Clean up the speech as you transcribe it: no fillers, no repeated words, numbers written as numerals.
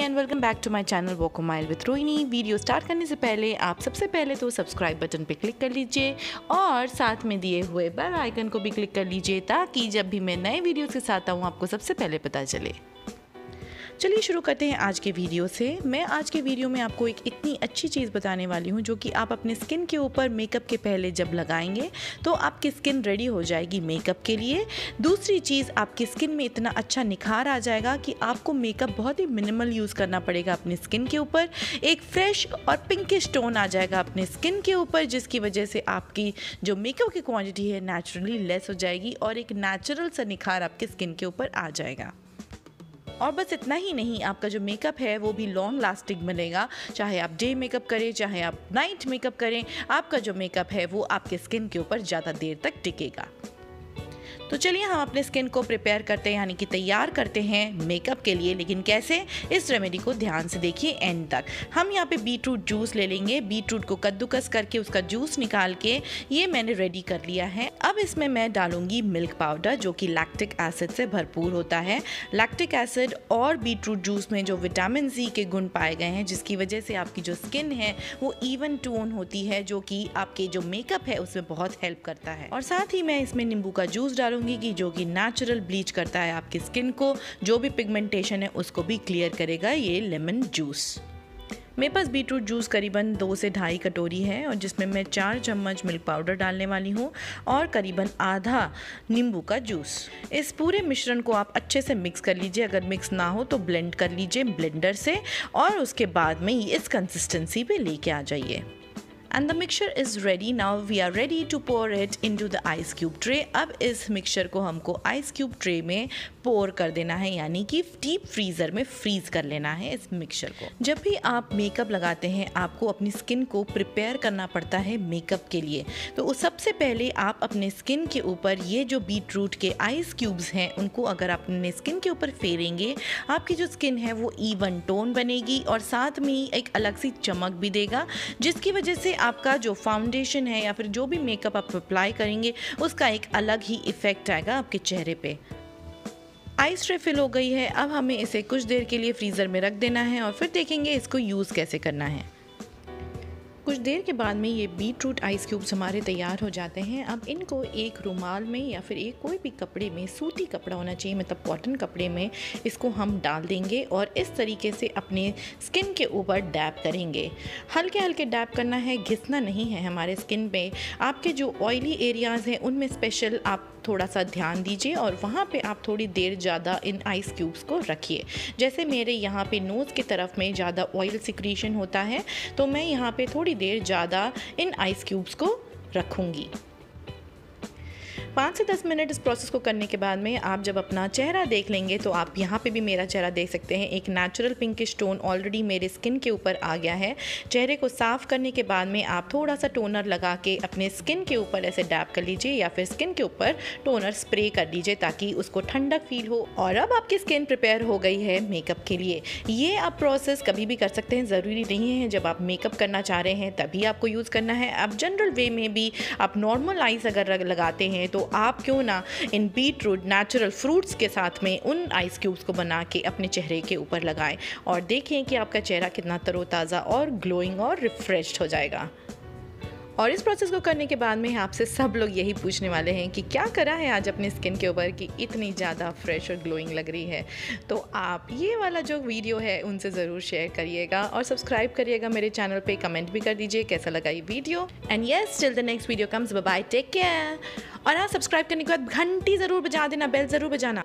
And welcome back to my channel walk a mile with Rohini. Video start करने से पहले आप सबसे पहले तो सब्सक्राइब बटन पे क्लिक कर लीजिए और साथ में दिए हुए बेल आइकन को भी क्लिक कर लीजिए ताकि जब भी मैं नए वीडियोस के साथ आऊँ आपको सबसे पहले पता चले। चलिए शुरू करते हैं आज के वीडियो से। मैं आज के वीडियो में आपको एक इतनी अच्छी चीज़ बताने वाली हूँ जो कि आप अपने स्किन के ऊपर मेकअप के पहले जब लगाएंगे तो आपकी स्किन रेडी हो जाएगी मेकअप के लिए। दूसरी चीज़, आपकी स्किन में इतना अच्छा निखार आ जाएगा कि आपको मेकअप बहुत ही मिनिमल यूज़ करना पड़ेगा अपनी स्किन के ऊपर। एक फ्रेश और पिंकिश टोन आ जाएगा अपने स्किन के ऊपर, जिसकी वजह से आपकी जो मेकअप की क्वांटिटी है नेचुरली लेस हो जाएगी और एक नेचुरल सा निखार आपके स्किन के ऊपर आ जाएगा। और बस इतना ही नहीं, आपका जो मेकअप है वो भी लॉन्ग लास्टिंग बनेगा। चाहे आप डे मेकअप करें, चाहे आप नाइट मेकअप करें, आपका जो मेकअप है वो आपके स्किन के ऊपर ज़्यादा देर तक टिकेगा। तो चलिए हम अपने स्किन को प्रिपेयर करते हैं, यानी कि तैयार करते हैं मेकअप के लिए। लेकिन कैसे, इस रेमेडी को ध्यान से देखिए एंड तक। हम यहाँ पे बीटरूट जूस ले लेंगे। बीटरूट को कद्दूकस करके उसका जूस निकाल के ये मैंने रेडी कर लिया है। अब इसमें मैं डालूंगी मिल्क पाउडर जो कि लैक्टिक एसिड से भरपूर होता है। लैक्टिक एसिड और बीटरूट जूस में जो विटामिन सी के गुण पाए गए हैं, जिसकी वजह से आपकी जो स्किन है वो इवन टोन होती है, जो कि आपके जो मेकअप है उसमें बहुत हेल्प करता है। और साथ ही मैं इसमें नींबू का जूस डालूंगी की जो कि नेचुरल ब्लीच करता है आपकी स्किन को, जो भी पिगमेंटेशन है उसको भी क्लियर करेगा ये लेमन जूस। मेरे पास बीटरूट जूस करीबन 2 से ढाई कटोरी है और जिसमें मैं 4 चम्मच मिल्क पाउडर डालने वाली हूँ और करीबन आधा नींबू का जूस। इस पूरे मिश्रण को आप अच्छे से मिक्स कर लीजिए। अगर मिक्स ना हो तो ब्लेंड कर लीजिए ब्लेंडर से और उसके बाद में इस कंसिस्टेंसी पे लेके आ जाइए। And the mixture is ready. Now we are ready to pour it into the ice cube tray. अब इस मिक्सचर को हमको आइस क्यूब ट्रे में पोर कर देना है, यानी कि डीप फ्रीज़र में फ्रीज़ कर लेना है इस मिक्सचर को। जब भी आप मेकअप लगाते हैं आपको अपनी स्किन को प्रिपेयर करना पड़ता है मेकअप के लिए। तो उस सबसे पहले आप अपने स्किन के ऊपर ये जो बीटरूट के आइस क्यूब्स हैं उनको अगर आप अपने स्किन के ऊपर फेरेंगे, आपकी जो स्किन है वो इवन टोन बनेगी और साथ में ही एक अलग सी चमक भी देगा, जिसकी वजह से आपका जो फाउंडेशन है या फिर जो भी मेकअप आप अप्लाई करेंगे उसका एक अलग ही इफेक्ट आएगा आपके चेहरे पे। आइस ट्रे फिल हो गई है। अब हमें इसे कुछ देर के लिए फ्रीज़र में रख देना है और फिर देखेंगे इसको यूज़ कैसे करना है। कुछ देर के बाद में ये बीटरूट आइस क्यूब्स हमारे तैयार हो जाते हैं। अब इनको एक रुमाल में या फिर एक कोई भी कपड़े में, सूती कपड़ा होना चाहिए, मतलब कॉटन कपड़े में इसको हम डाल देंगे और इस तरीके से अपने स्किन के ऊपर डैब करेंगे। हल्के हल्के डैब करना है, घिसना नहीं है हमारे स्किन पे। आपके जो ऑयली एरियाज़ हैं उनमें स्पेशल आप थोड़ा सा ध्यान दीजिए और वहाँ पे आप थोड़ी देर ज़्यादा इन आइस क्यूब्स को रखिए। जैसे मेरे यहाँ पे नोज़ की तरफ में ज़्यादा ऑयल सिक्रीशन होता है तो मैं यहाँ पे थोड़ी देर ज़्यादा इन आइस क्यूब्स को रखूँगी। 5 से 10 मिनट इस प्रोसेस को करने के बाद में आप जब अपना चेहरा देख लेंगे तो आप यहाँ पे भी मेरा चेहरा देख सकते हैं। एक नेचुरल पिंकिश टोन ऑलरेडी मेरे स्किन के ऊपर आ गया है। चेहरे को साफ़ करने के बाद में आप थोड़ा सा टोनर लगा के अपने स्किन के ऊपर ऐसे डैब कर लीजिए या फिर स्किन के ऊपर टोनर स्प्रे कर लीजिए ताकि उसको ठंडक फील हो। और अब आपकी स्किन प्रिपेयर हो गई है मेकअप के लिए। ये आप प्रोसेस कभी भी कर सकते हैं, ज़रूरी नहीं है जब आप मेकअप करना चाह रहे हैं तभी आपको यूज़ करना है। आप जनरल वे में भी आप नॉर्मल आइज अगर लगाते हैं तो आप क्यों ना इन बीटरूट नेचुरल फ्रूट्स के साथ में उन आइस क्यूब्स को बना के अपने चेहरे के ऊपर लगाएं और देखें कि आपका चेहरा कितना तरोताज़ा और ग्लोइंग और रिफ्रेश्ड हो जाएगा। और इस प्रोसेस को करने के बाद में आपसे सब लोग यही पूछने वाले हैं कि क्या करा है आज अपने स्किन के ऊपर कि इतनी ज़्यादा फ्रेश और ग्लोइंग लग रही है। तो आप ये वाला जो वीडियो है उनसे ज़रूर शेयर करिएगा और सब्सक्राइब करिएगा मेरे चैनल पे। कमेंट भी कर दीजिए कैसा लगा ये video. And yes, till the next video comes, bye bye, take care. और हाँ, सब्सक्राइब करने के बाद घंटी ज़रूर बजा देना, बेल ज़रूर बजाना।